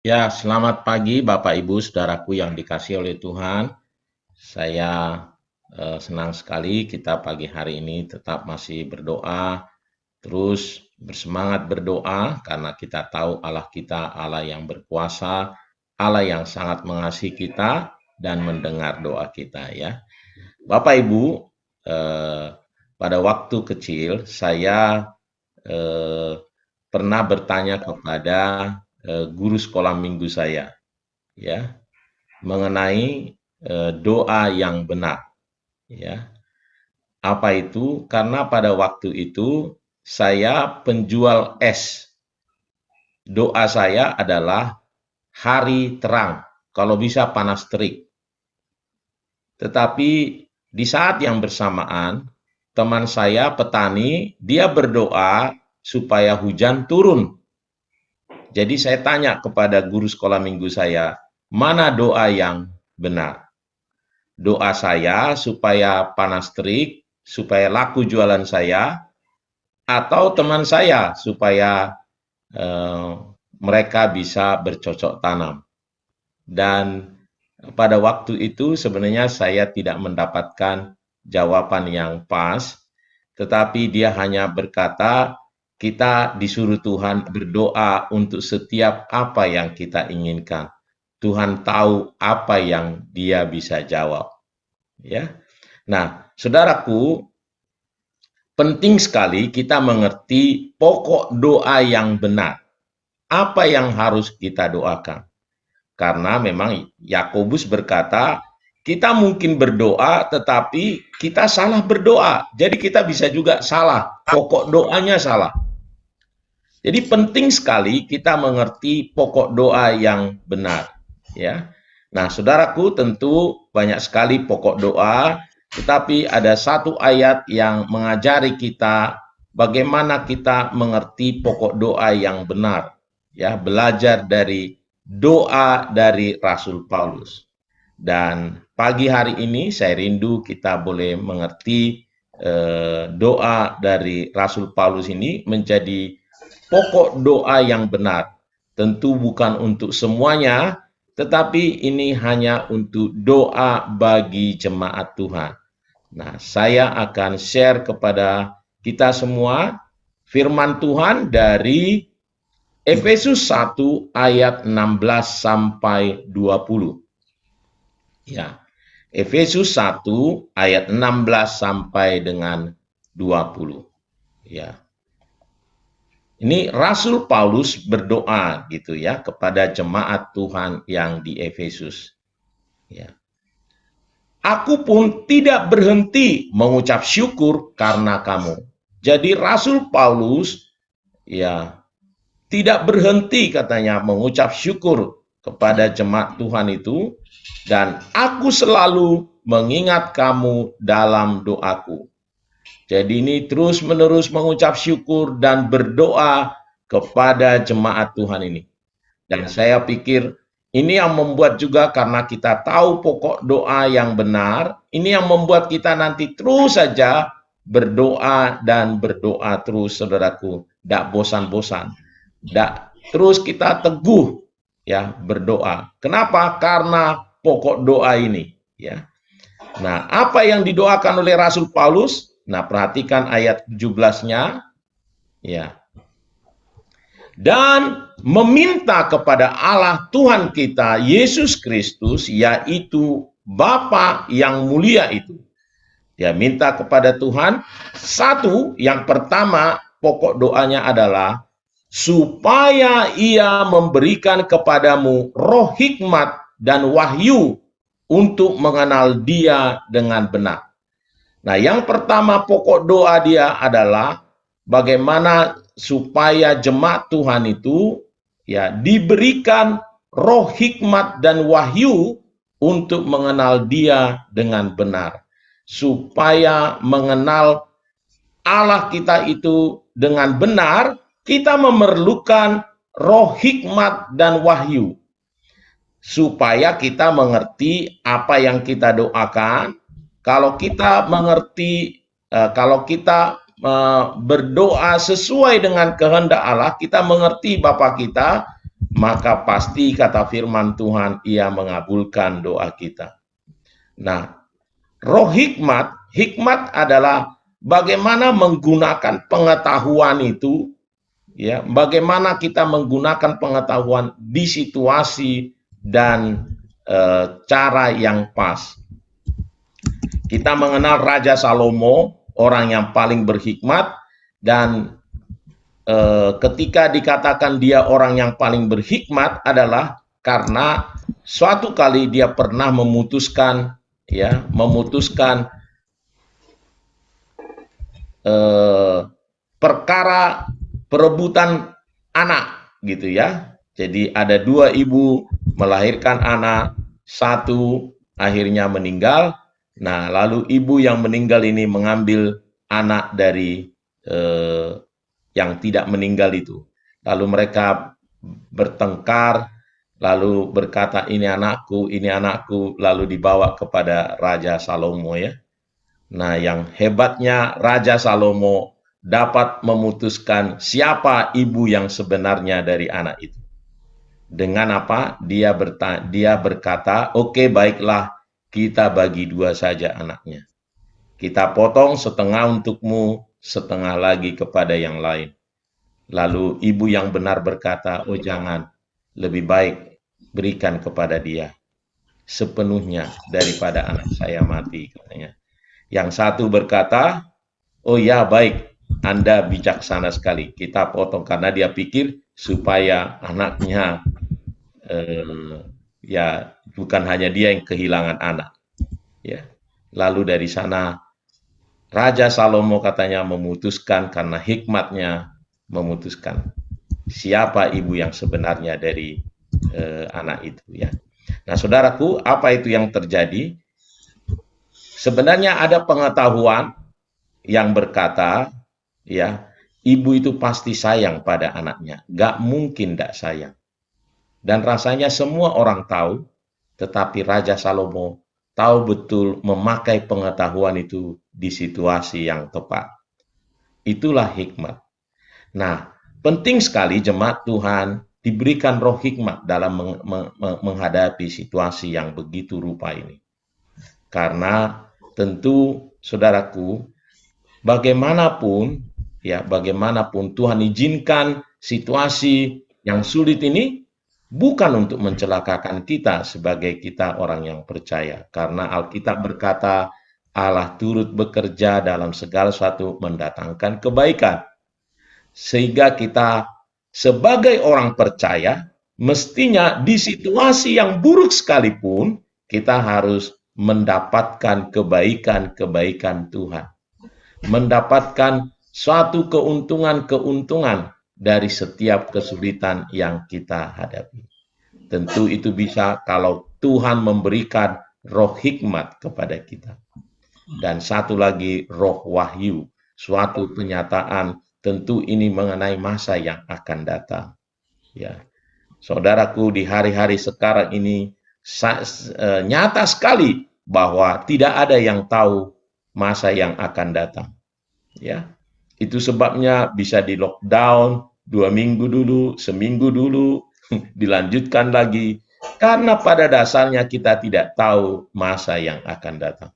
Ya, selamat pagi Bapak Ibu Saudaraku yang dikasihi oleh Tuhan. Saya senang sekali kita pagi hari ini tetap masih berdoa, terus bersemangat berdoa karena kita tahu Allah kita Allah yang berkuasa, Allah yang sangat mengasihi kita dan mendengar doa kita ya. Bapak Ibu, eh, pada waktu kecil saya eh, pernah bertanya kepada guru sekolah minggu saya ya mengenai doa yang benar ya. Apa itu? Karena pada waktu itu saya penjual es. Doa saya adalah hari terang, kalau bisa panas terik. Tetapi di saat yang bersamaan, teman saya petani, dia berdoa supaya hujan turun. Jadi saya tanya kepada guru sekolah minggu saya, mana doa yang benar? Doa saya supaya panas terik, supaya laku jualan saya, atau teman saya supaya eh, mereka bisa bercocok tanam. Dan pada waktu itu sebenarnya saya tidak mendapatkan jawaban yang pas, tetapi dia hanya berkata, kita disuruh Tuhan berdoa untuk setiap apa yang kita inginkan. Tuhan tahu apa yang dia bisa jawab. Ya, nah, saudaraku, penting sekali kita mengerti pokok doa yang benar. Apa yang harus kita doakan? Karena memang Yakobus berkata, kita mungkin berdoa tetapi kita salah berdoa. Jadi kita bisa juga salah, pokok doanya salah. Jadi penting sekali kita mengerti pokok doa yang benar, ya. Nah, saudaraku, tentu banyak sekali pokok doa, tetapi ada satu ayat yang mengajari kita bagaimana kita mengerti pokok doa yang benar, ya, belajar dari doa dari Rasul Paulus. Dan pagi hari ini saya rindu kita boleh mengerti doa dari Rasul Paulus ini menjadi pokok doa yang benar. Tentu bukan untuk semuanya, tetapi ini hanya untuk doa bagi jemaat Tuhan. Nah, saya akan share kepada kita semua firman Tuhan dari Efesus 1 ayat 16 sampai 20. Ya. Efesus 1 ayat 16 sampai dengan 20. Ya. Ini Rasul Paulus berdoa gitu ya kepada jemaat Tuhan yang di Efesus. Ya. Aku pun tidak berhenti mengucap syukur karena kamu. Jadi Rasul Paulus ya tidak berhenti katanya mengucap syukur kepada jemaat Tuhan itu, dan aku selalu mengingat kamu dalam doaku. Jadi ini terus-menerus mengucap syukur dan berdoa kepada jemaat Tuhan ini. Dan saya pikir ini yang membuat juga karena kita tahu pokok doa yang benar, ini yang membuat kita nanti terus saja berdoa dan berdoa terus, saudaraku. Tidak bosan-bosan. Tidak, terus kita teguh ya berdoa. Kenapa? Karena pokok doa ini ya. Nah, apa yang didoakan oleh Rasul Paulus? Nah, perhatikan ayat 17-nya ya. Dan meminta kepada Allah Tuhan kita Yesus Kristus, yaitu Bapa yang mulia itu. Dia minta kepada Tuhan, satu, yang pertama pokok doanya adalah supaya ia memberikan kepadamu roh hikmat dan wahyu untuk mengenal dia dengan benar. Nah, yang pertama pokok doa dia adalah bagaimana supaya jemaat Tuhan itu ya diberikan roh hikmat dan wahyu untuk mengenal dia dengan benar. Supaya mengenal Allah kita itu dengan benar, kita memerlukan roh hikmat dan wahyu. Supaya kita mengerti apa yang kita doakan. Kalau kita mengerti, kalau kita berdoa sesuai dengan kehendak Allah, kita mengerti Bapa kita, maka pasti kata firman Tuhan, Ia mengabulkan doa kita. Nah, roh hikmat, hikmat adalah bagaimana menggunakan pengetahuan itu, ya, bagaimana kita menggunakan pengetahuan di situasi dan cara yang pas. Kita mengenal Raja Salomo, orang yang paling berhikmat, dan ketika dikatakan dia orang yang paling berhikmat adalah karena suatu kali dia pernah memutuskan perkara perebutan anak, gitu ya. Jadi ada dua ibu melahirkan anak, satu akhirnya meninggal. Nah, lalu ibu yang meninggal ini mengambil anak dari yang tidak meninggal itu. Lalu mereka bertengkar, lalu berkata, ini anakku, lalu dibawa kepada Raja Salomo, ya. Nah, yang hebatnya Raja Salomo dapat memutuskan siapa ibu yang sebenarnya dari anak itu. Dengan apa? Dia berkata, oke, baiklah, kita bagi dua saja anaknya. Kita potong setengah untukmu, setengah lagi kepada yang lain. Lalu ibu yang benar berkata, oh jangan, lebih baik berikan kepada dia sepenuhnya daripada anak saya mati, katanya. Yang satu berkata, oh ya baik, Anda bijaksana sekali, kita potong, karena dia pikir supaya anaknya ya bukan hanya dia yang kehilangan anak, ya. Lalu dari sana Raja Salomo katanya memutuskan, karena hikmatnya memutuskan siapa ibu yang sebenarnya dari anak itu, ya. Nah, saudaraku, apa itu yang terjadi? Sebenarnya ada pengetahuan yang berkata, ya, ibu itu pasti sayang pada anaknya, gak mungkin gak sayang. Dan rasanya semua orang tahu, tetapi Raja Salomo tahu betul memakai pengetahuan itu di situasi yang tepat. Itulah hikmat. Nah, penting sekali jemaat Tuhan diberikan roh hikmat dalam menghadapi situasi yang begitu rupa ini. Karena tentu, saudaraku, bagaimanapun Tuhan izinkan situasi yang sulit ini bukan untuk mencelakakan kita sebagai kita orang yang percaya. Karena Alkitab berkata, Allah turut bekerja dalam segala sesuatu mendatangkan kebaikan. Sehingga kita sebagai orang percaya, mestinya di situasi yang buruk sekalipun, kita harus mendapatkan kebaikan-kebaikan Tuhan. Mendapatkan suatu keuntungan-keuntungan dari setiap kesulitan yang kita hadapi. Tentu itu bisa kalau Tuhan memberikan roh hikmat kepada kita. Dan satu lagi, roh wahyu, suatu penyataan, tentu ini mengenai masa yang akan datang. Ya, saudaraku, di hari-hari sekarang ini nyata sekali bahwa tidak ada yang tahu masa yang akan datang. Ya, itu sebabnya bisa di lockdown 2 minggu dulu, seminggu dulu, dilanjutkan lagi, karena pada dasarnya kita tidak tahu masa yang akan datang.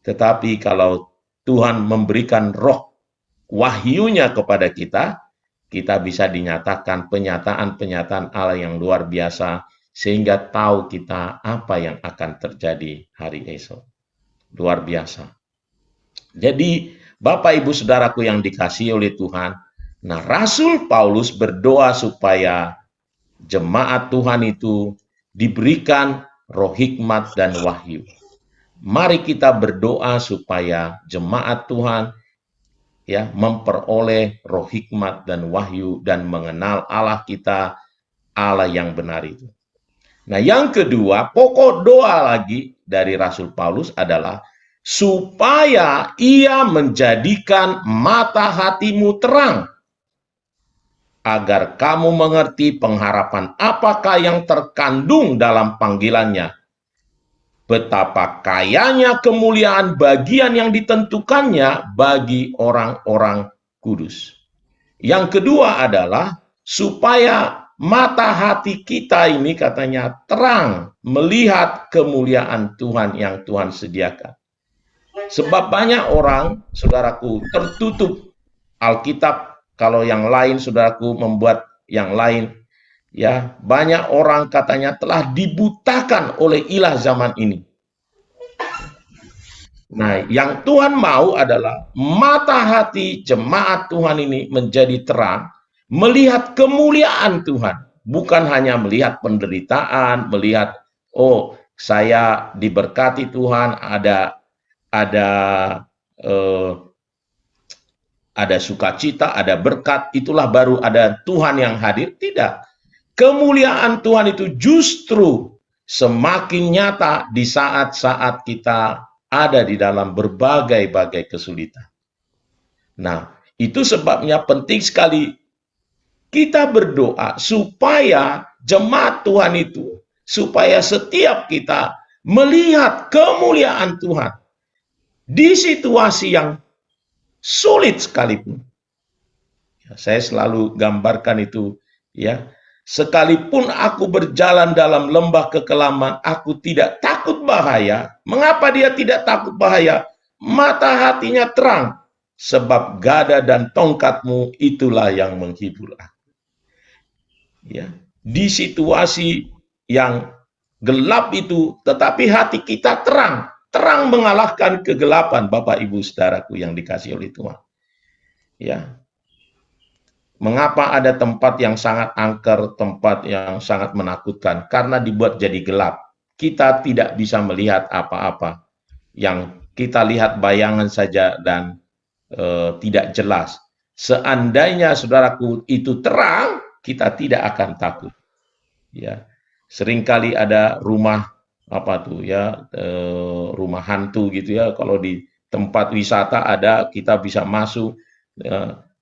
Tetapi kalau Tuhan memberikan roh wahyunya kepada kita, kita bisa dinyatakan penyataan-penyataan Allah yang luar biasa, sehingga tahu kita apa yang akan terjadi hari esok. Luar biasa. Jadi, Bapak Ibu Saudaraku yang dikasihi oleh Tuhan, nah Rasul Paulus berdoa supaya jemaat Tuhan itu diberikan roh hikmat dan wahyu. Mari kita berdoa supaya jemaat Tuhan memperoleh roh hikmat dan wahyu dan mengenal Allah kita, Allah yang benar itu. Nah, yang kedua, pokok doa lagi dari Rasul Paulus adalah supaya ia menjadikan mata hatimu terang, agar kamu mengerti pengharapan apakah yang terkandung dalam panggilannya, betapa kayanya kemuliaan bagian yang ditentukannya bagi orang-orang kudus. Yang kedua adalah supaya mata hati kita ini katanya terang melihat kemuliaan Tuhan yang Tuhan sediakan. Sebab banyak orang, saudaraku, tertutup Alkitab. Kalau yang lain, saudaraku, membuat yang lain, ya, banyak orang katanya telah dibutakan oleh ilah zaman ini. Nah, yang Tuhan mau adalah mata hati jemaat Tuhan ini menjadi terang, melihat kemuliaan Tuhan, bukan hanya melihat penderitaan, melihat oh saya diberkati Tuhan, ada eh, ada sukacita, ada berkat, itulah baru ada Tuhan yang hadir. Tidak. Kemuliaan Tuhan itu justru semakin nyata di saat-saat kita ada di dalam berbagai-bagai kesulitan. Nah, itu sebabnya penting sekali kita berdoa supaya jemaat Tuhan itu, supaya setiap kita melihat kemuliaan Tuhan di situasi yang sulit sekalipun. Saya selalu gambarkan itu, ya. Sekalipun aku berjalan dalam lembah kekelaman, aku tidak takut bahaya. Mengapa dia tidak takut bahaya? Mata hatinya terang, sebab gada dan tongkatmu itulah yang menghibur aku. Ya, di situasi yang gelap itu, tetapi hati kita terang, terang mengalahkan kegelapan, Bapak Ibu Saudaraku yang dikasihi oleh Tuhan. Ya, mengapa ada tempat yang sangat angker, tempat yang sangat menakutkan? Karena dibuat jadi gelap. Kita tidak bisa melihat apa-apa. Yang kita lihat bayangan saja dan tidak jelas. Seandainya saudaraku itu terang, kita tidak akan takut. Ya, seringkali ada rumah apa tuh ya, rumah hantu gitu ya. Kalau di tempat wisata ada, kita bisa masuk.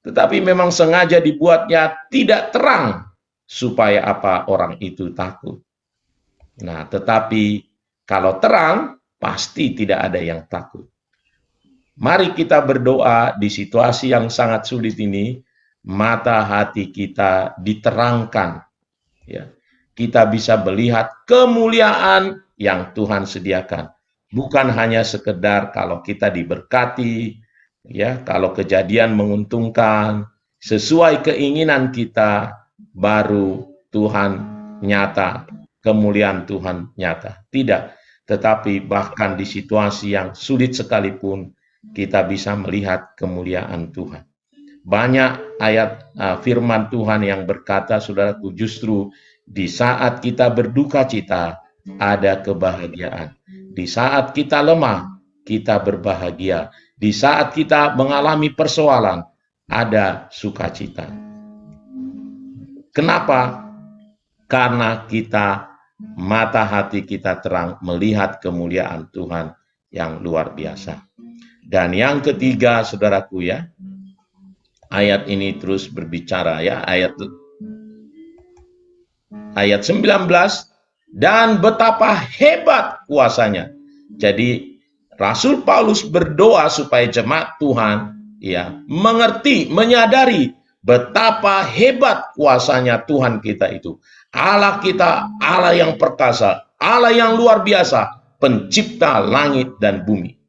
Tetapi memang sengaja dibuatnya tidak terang supaya apa, orang itu takut. Nah, tetapi kalau terang pasti tidak ada yang takut. Mari kita berdoa di situasi yang sangat sulit ini, mata hati kita diterangkan. Ya, kita bisa melihat kemuliaan yang Tuhan sediakan. Bukan hanya sekedar kalau kita diberkati, ya, kalau kejadian menguntungkan sesuai keinginan kita, baru Tuhan nyata, kemuliaan Tuhan nyata. Tidak, tetapi bahkan di situasi yang sulit sekalipun kita bisa melihat kemuliaan Tuhan. Banyak ayat firman Tuhan yang berkata, saudaraku, justru di saat kita berduka cita ada kebahagiaan. Di saat kita lemah, kita berbahagia. Di saat kita mengalami persoalan, ada sukacita. Kenapa? Karena kita, mata hati kita terang melihat kemuliaan Tuhan yang luar biasa. Dan yang ketiga, saudaraku ya, ayat ini terus berbicara ya, ayat 19, dan betapa hebat kuasanya. Jadi Rasul Paulus berdoa supaya jemaat Tuhan ya mengerti, menyadari betapa hebat kuasanya Tuhan kita itu. Allah kita, Allah yang perkasa, Allah yang luar biasa, pencipta langit dan bumi.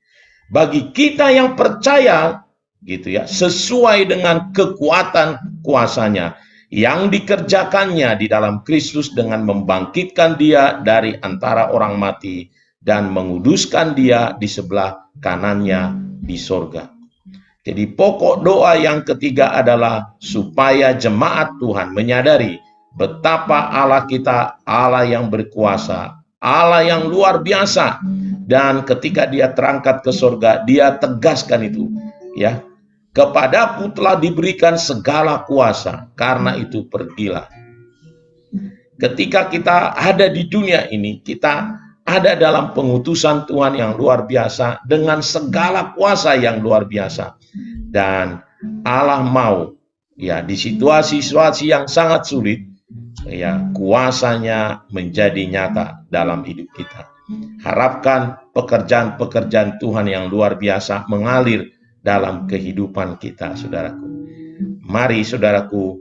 Bagi kita yang percaya gitu ya, sesuai dengan kekuatan kuasanya yang dikerjakannya di dalam Kristus dengan membangkitkan dia dari antara orang mati dan menguduskan dia di sebelah kanannya di sorga. Jadi pokok doa yang ketiga adalah supaya jemaat Tuhan menyadari betapa Allah kita, Allah yang berkuasa, Allah yang luar biasa, dan ketika dia terangkat ke sorga, dia tegaskan itu, ya, kepadaku telah diberikan segala kuasa, karena itu pergilah. Ketika kita ada di dunia ini, kita ada dalam pengutusan Tuhan yang luar biasa dengan segala kuasa yang luar biasa. Dan Allah mau ya di situasi-situasi yang sangat sulit ya kuasanya menjadi nyata dalam hidup kita. Harapkan pekerjaan-pekerjaan Tuhan yang luar biasa mengalir dalam kehidupan kita, saudaraku. Mari saudaraku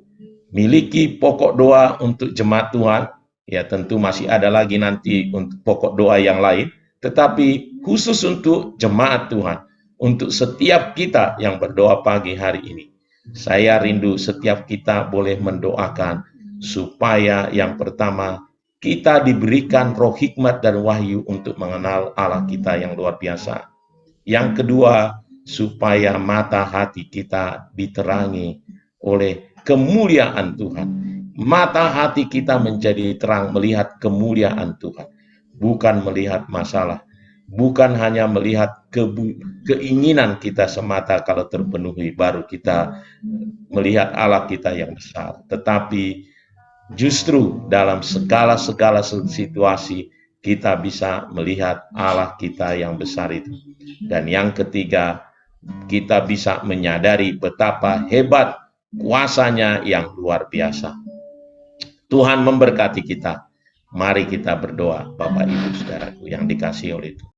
miliki pokok doa untuk jemaat Tuhan. Ya, tentu masih ada lagi nanti untuk pokok doa yang lain, tetapi khusus untuk jemaat Tuhan, untuk setiap kita yang berdoa pagi hari ini. Saya rindu setiap kita boleh mendoakan supaya yang pertama kita diberikan roh hikmat dan wahyu untuk mengenal Allah kita yang luar biasa. Yang kedua, supaya mata hati kita diterangi oleh kemuliaan Tuhan. Mata hati kita menjadi terang melihat kemuliaan Tuhan, bukan melihat masalah, bukan hanya melihat keinginan kita semata. Kalau terpenuhi baru kita melihat Allah kita yang besar, tetapi justru dalam segala situasi kita bisa melihat Allah kita yang besar itu. Dan yang ketiga, kita bisa menyadari betapa hebat kuasanya yang luar biasa. Tuhan memberkati kita. Mari kita berdoa, Bapak Ibu Saudaraku yang dikasihi oleh Tuhan.